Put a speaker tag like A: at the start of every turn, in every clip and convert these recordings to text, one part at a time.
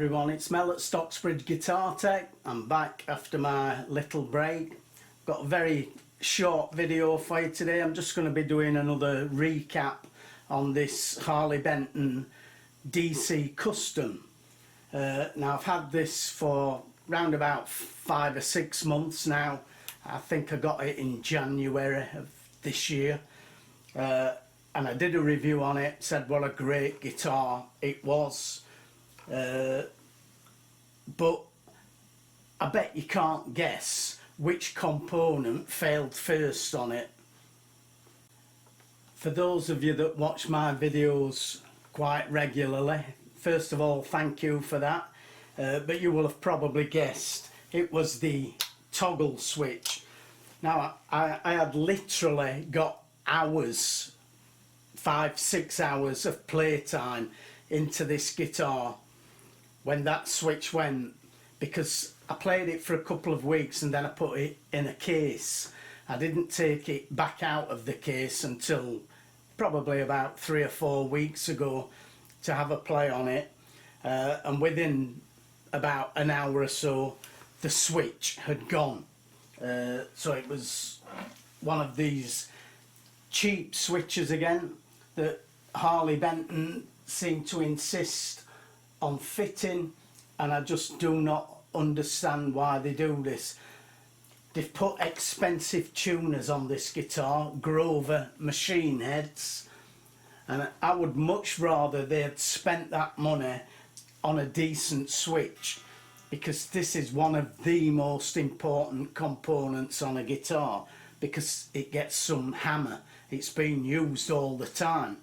A: everyone, it's Mel at Stocksbridge Guitar Tech. I'm back after my little break. Got a very short video for you today. I'm just going to be doing another recap on this Harley Benton DC Custom. Now I've had this for round about 5 or 6 months now. I think I got it in January of this year. And I did a review on it, said what a great guitar it was. But I bet you can't guess which component failed first on it. For those of you that watch my videos quite regularly, first of all, thank you for that. But you will have probably guessed it was the toggle switch. Now, I had literally got hours, 5-6 hours of playtime into this guitar when that switch went, because I played it for a couple of weeks and then I put it in a case. I didn't take it back out of the case until probably about 3 or 4 weeks ago to have a play on it, and within about an hour or so the switch had gone. So it was one of these cheap switches again that Harley Benton seemed to insist on fitting, and I just do not understand why they do this. They've put expensive tuners on this guitar, Grover machine heads, and I would much rather they had spent that money on a decent switch, because this is one of the most important components on a guitar, because it gets some hammer. It's being used all the time.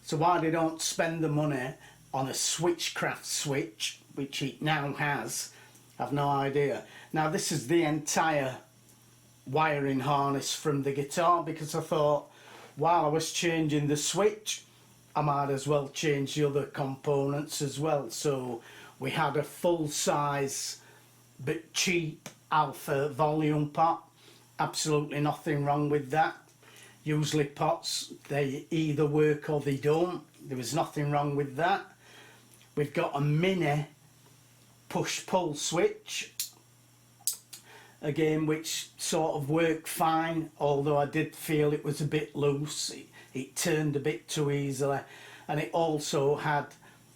A: So why they don't spend the money on a Switchcraft switch, which it now has, I've no idea. Now this is the entire wiring harness from the guitar, because I thought while I was changing the switch I might as well change the other components as well. So we had a full size but cheap alpha volume pot. Absolutely nothing wrong with that. Usually pots, they either work or they don't. There was nothing wrong with that. We've got a mini push-pull switch again, which sort of worked fine, although I did feel it was a bit loose. It turned a bit too easily, and it also had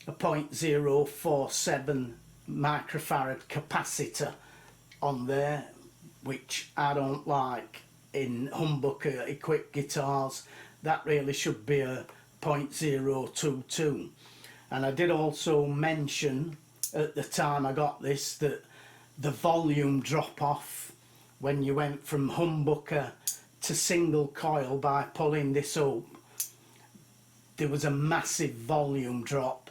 A: a 0.047 microfarad capacitor on there, which I don't like in humbucker equipped guitars. That really should be a 0.022. And I did also mention at the time I got this that the volume drop off when you went from humbucker to single coil by pulling this up, there was a massive volume drop,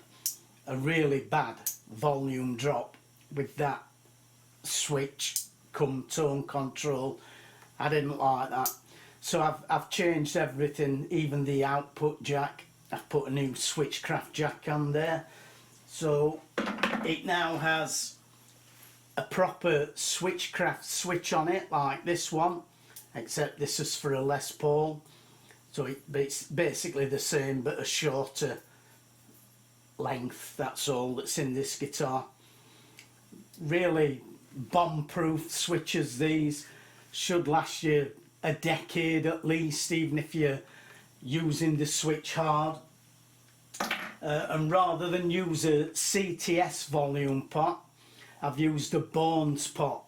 A: a really bad volume drop with that switch come tone control. I didn't like that. So I've changed everything, even the output jack. I've put a new Switchcraft jack on there, so it now has a proper Switchcraft switch on it, like this one, except this is for a Les Paul. So it's basically the same but a shorter length. That's all that's in this guitar. Really bomb-proof switches. These should last you a decade at least, even if you're using the switch hard. And rather than use a CTS volume pot, I've used a Bones pot,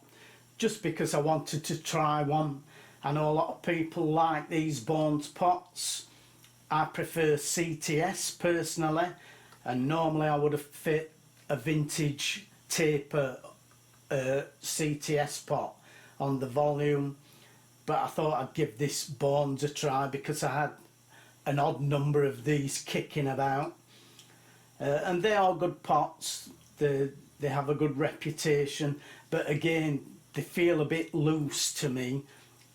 A: just because I wanted to try one. I know a lot of people like these Bones pots. I prefer CTS personally, and normally I would have fit a vintage taper CTS pot on the volume, but I thought I'd give this Bones a try because I had an odd number of these kicking about, and they are good pots. They have a good reputation, but again they feel a bit loose to me.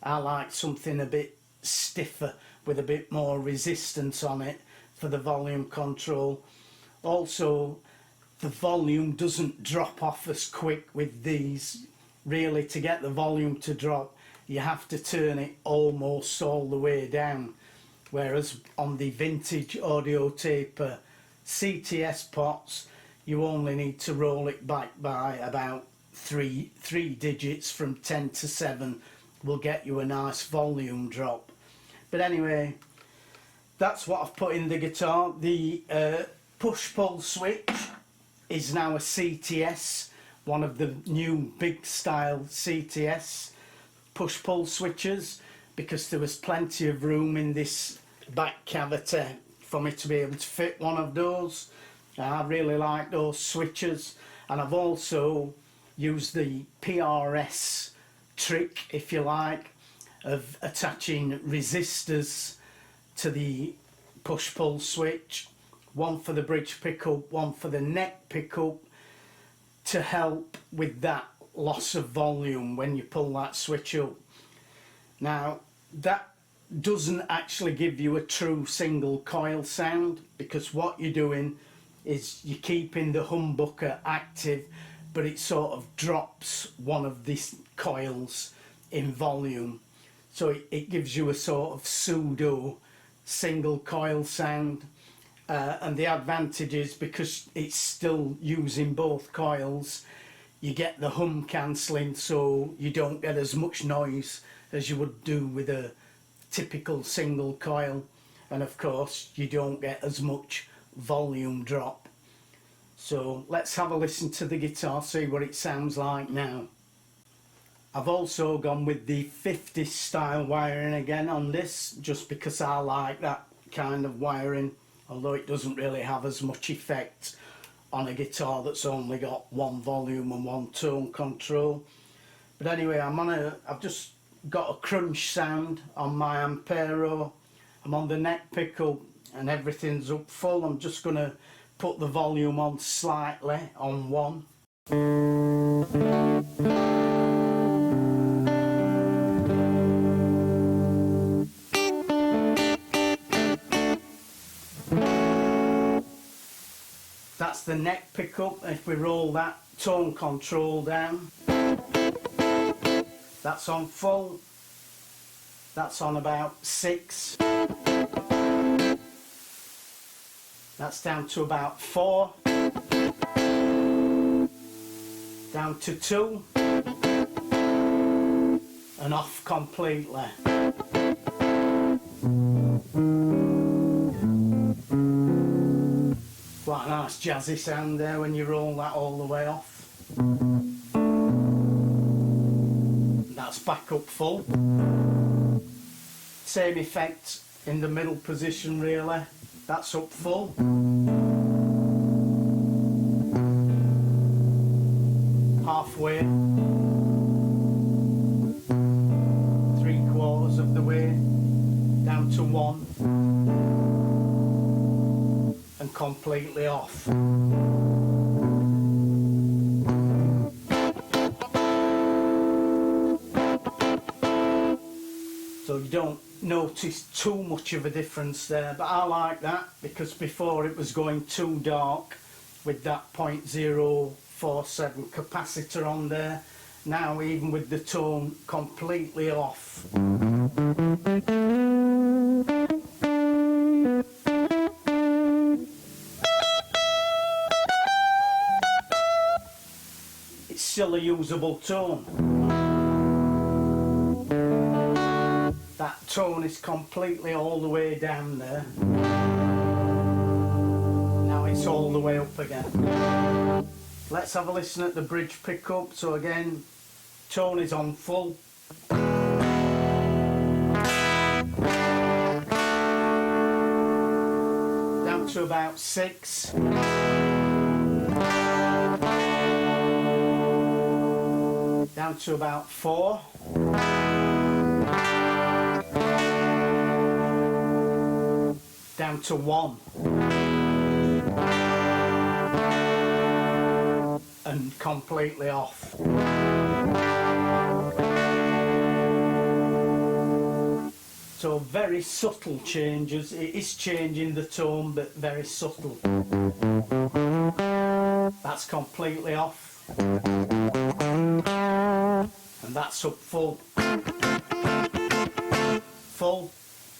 A: I like something a bit stiffer with a bit more resistance on it for the volume control. Also, the volume doesn't drop off as quick with these. Really, to get the volume to drop, you have to turn it almost all the way down, whereas on the vintage audio taper CTS pots, you only need to roll it back by about three digits. From 10 to 7 will get you a nice volume drop. But anyway, that's what I've put in the guitar. The push-pull switch is now a CTS, one of the new big style CTS push-pull switches, because there was plenty of room in this back cavity for me to be able to fit one of those. I really like those switches, and I've also used the PRS trick, if you like, of attaching resistors to the push-pull switch, one for the bridge pickup, one for the neck pickup, to help with that loss of volume when you pull that switch up. Now, that doesn't actually give you a true single coil sound, because what you're doing is you're keeping the humbucker active, but it sort of drops one of these coils in volume, so it gives you a sort of pseudo single coil sound. And the advantage is, because it's still using both coils, you get the hum cancelling, so you don't get as much noise as you would do with a typical single coil, and of course you don't get as much volume drop. So let's have a listen to the guitar, see what it sounds like now. I've also gone with the 50s style wiring again on this, just because I like that kind of wiring, although it doesn't really have as much effect on a guitar that's only got one volume and one tone control. But anyway, I've just got a crunch sound on my Ampero. I'm on the neck pickup and everything's up full. I'm just going to put the volume on slightly on 1. That's the neck pickup. If we roll that tone control down, that's on full, that's on about 6, that's down to about 4, down to 2, and off completely. Quite a nice jazzy sound there when you roll that all the way off. That's back up full. Same effect in the middle position really. That's up full. Halfway. 3/4 of the way. Down to 1. And completely off. So you don't notice too much of a difference there, but I like that, because before it was going too dark with that 0.047 capacitor on there. Now, even with the tone completely off, it's still a usable tone. That tone is completely all the way down there. Now it's all the way up again. Let's have a listen at the bridge pickup. So again, tone is on full. Down to about 6. Down to about 4. Down to 1. And completely off. So very subtle changes. It is changing the tone, but very subtle. That's completely off. And that's up full. Full,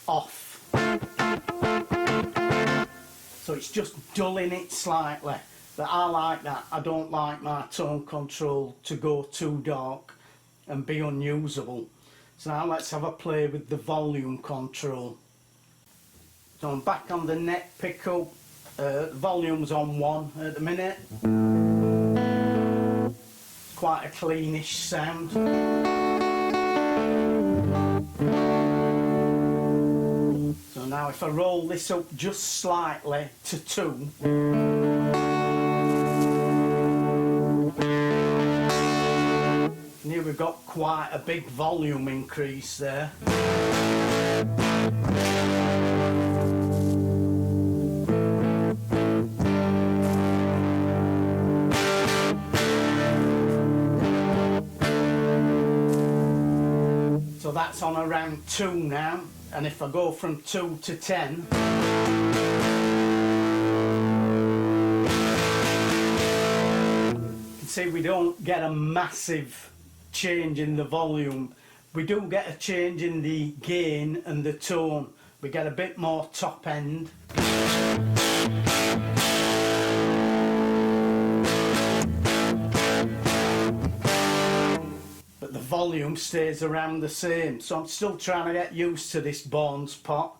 A: off. So it's just dulling it slightly. But I like that. I don't like my tone control to go too dark and be unusable. So now let's have a play with the volume control. So I'm back on the neck pickup. Volume's on 1 at the minute. Quite a cleanish sound. So now if I roll this up just slightly to 2, and here we've got quite a big volume increase there. So that's on around 2 now, and if I go from 2 to 10, you can see we don't get a massive change in the volume. We do get a change in the gain and the tone. We get a bit more top end. The volume stays around the same, so I'm still trying to get used to this Bourne's pot.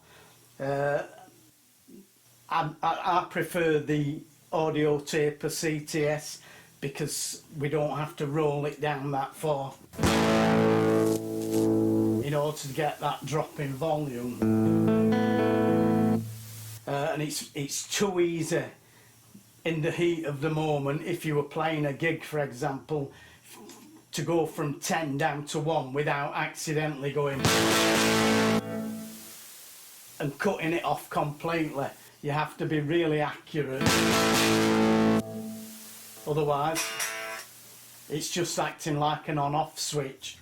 A: I prefer the Audio Taper CTS because we don't have to roll it down that far in order to get that drop in volume. And it's too easy in the heat of the moment, if you were playing a gig for example, to go from 10 down to 1 without accidentally going and cutting it off completely. You have to be really accurate, otherwise it's just acting like an on-off switch.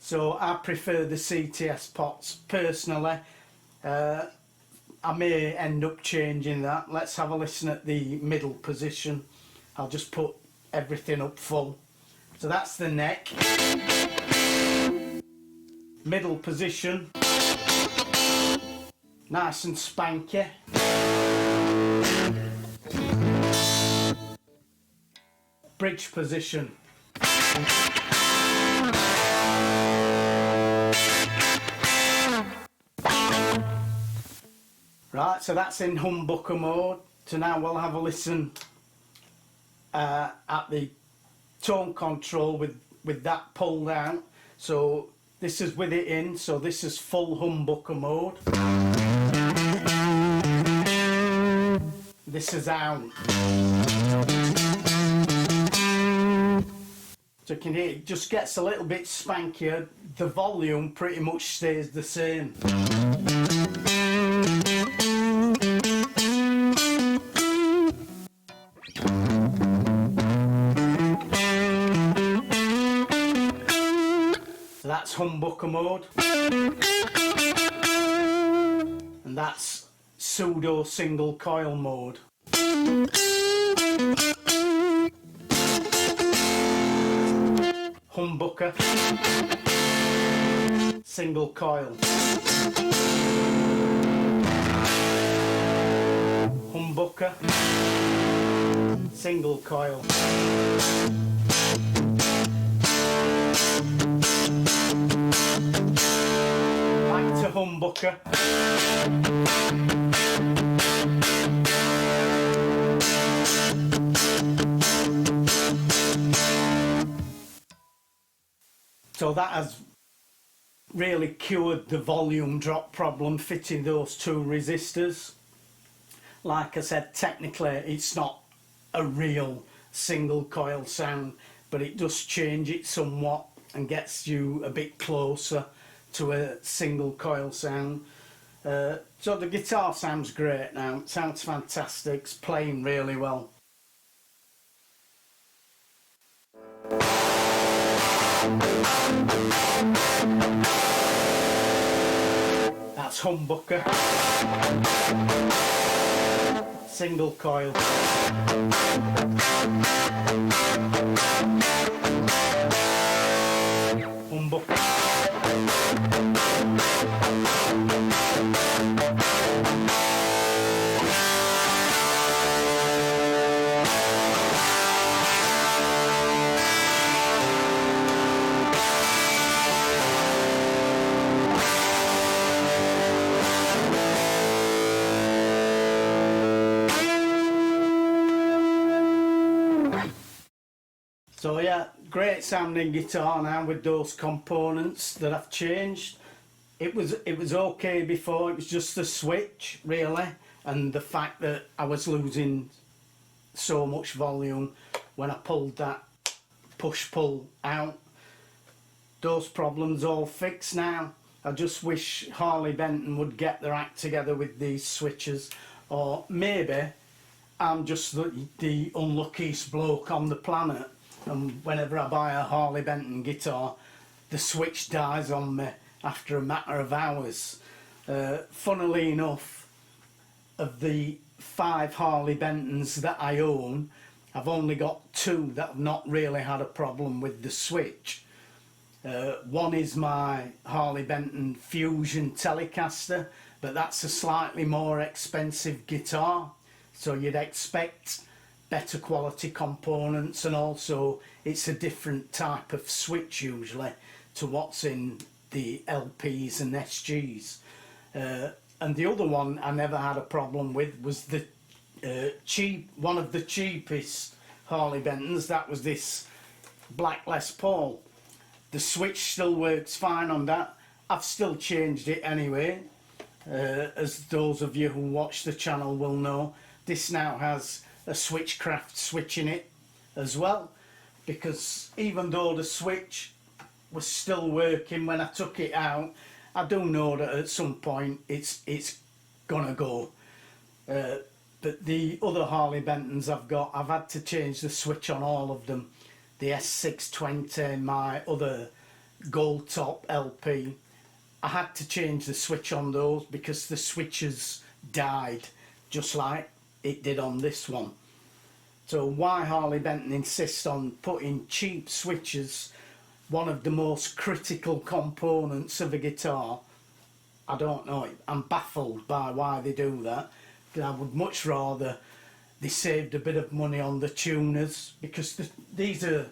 A: So I prefer the CTS pots personally. I may end up changing that. Let's have a listen at the middle position. I'll just put everything up full. So that's the neck, middle position, nice and spanky. Bridge position. Right, so that's in humbucker mode. So now we'll have a listen at the tone control with that pulled out. So this is with it in, so this is full humbucker mode. This is out. So you can hear it just gets a little bit spankier. The volume pretty much stays the same. So that's humbucker mode, and that's pseudo single coil mode. Humbucker, single coil. Humbucker, single coil. Back to humbucker. So that has really cured the volume drop problem, fitting those two resistors. Like I said, technically it's not a real single coil sound, but it does change it somewhat and gets you a bit closer to a single coil sound. So the guitar sounds great now, it sounds fantastic, it's playing really well. That's humbucker, single coil. Humbucker. So yeah, great sounding guitar now with those components that I've changed. It was okay before, it was just the switch really, and the fact that I was losing so much volume when I pulled that push-pull out. Those problems all fixed now. I just wish Harley Benton would get their act together with these switches, or maybe I'm just the unluckiest bloke on the planet, and whenever I buy a Harley Benton guitar the switch dies on me after a matter of hours. Funnily enough, of the 5 Harley Bentons that I own, I've only got 2 that have not really had a problem with the switch. One is my Harley Benton Fusion Telecaster, but that's a slightly more expensive guitar, so you'd expect better quality components, and also it's a different type of switch usually to what's in the LPs and SGs. And the other one I never had a problem with was the one of the cheapest Harley Bentons. That was this black Les Paul. The switch still works fine on that. I've still changed it anyway, as those of you who watch the channel will know. This now has a Switchcraft switch in it as well, because even though the switch was still working when I took it out, I do know that at some point it's gonna go. But the other Harley Bentons I've got, I've had to change the switch on all of them. The S620, my other gold top LP, I had to change the switch on those because the switches died, just like it did on this one. So why Harley Benton insists on putting cheap switches, one of the most critical components of a guitar, I don't know. I'm baffled by why they do that. I would much rather they saved a bit of money on the tuners, because these are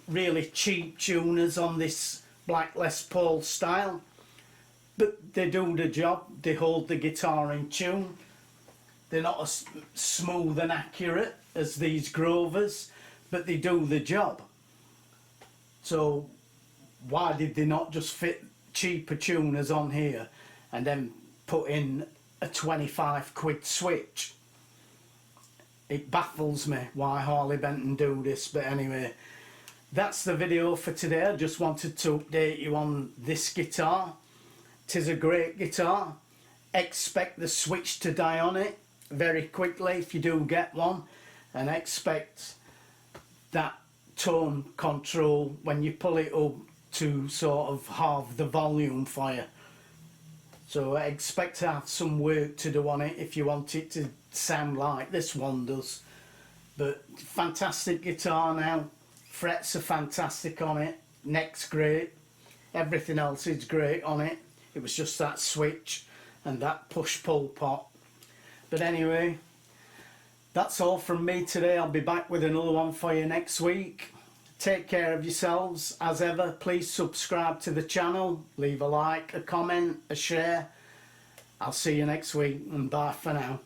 A: really cheap tuners on this black Les Paul style, but they do the job. They hold the guitar in tune. They're not as smooth and accurate as these Grovers, but they do the job. So why did they not just fit cheaper tuners on here and then put in a 25 quid switch? It baffles me why Harley Benton do this. But anyway, that's the video for today. I just wanted to update you on this guitar. 'Tis a great guitar. Expect the switch to die on it very quickly if you do get one, and expect that tone control when you pull it up to sort of halve the volume for you. So I expect to have some work to do on it if you want it to sound like this one does. But fantastic guitar now. Frets are fantastic on it. Neck's great. Everything else is great on it. It was just that switch and that push-pull pot. But anyway, that's all from me today. I'll be back with another one for you next week. Take care of yourselves. As ever, please subscribe to the channel, leave a like, a comment, a share. I'll see you next week, and bye for now.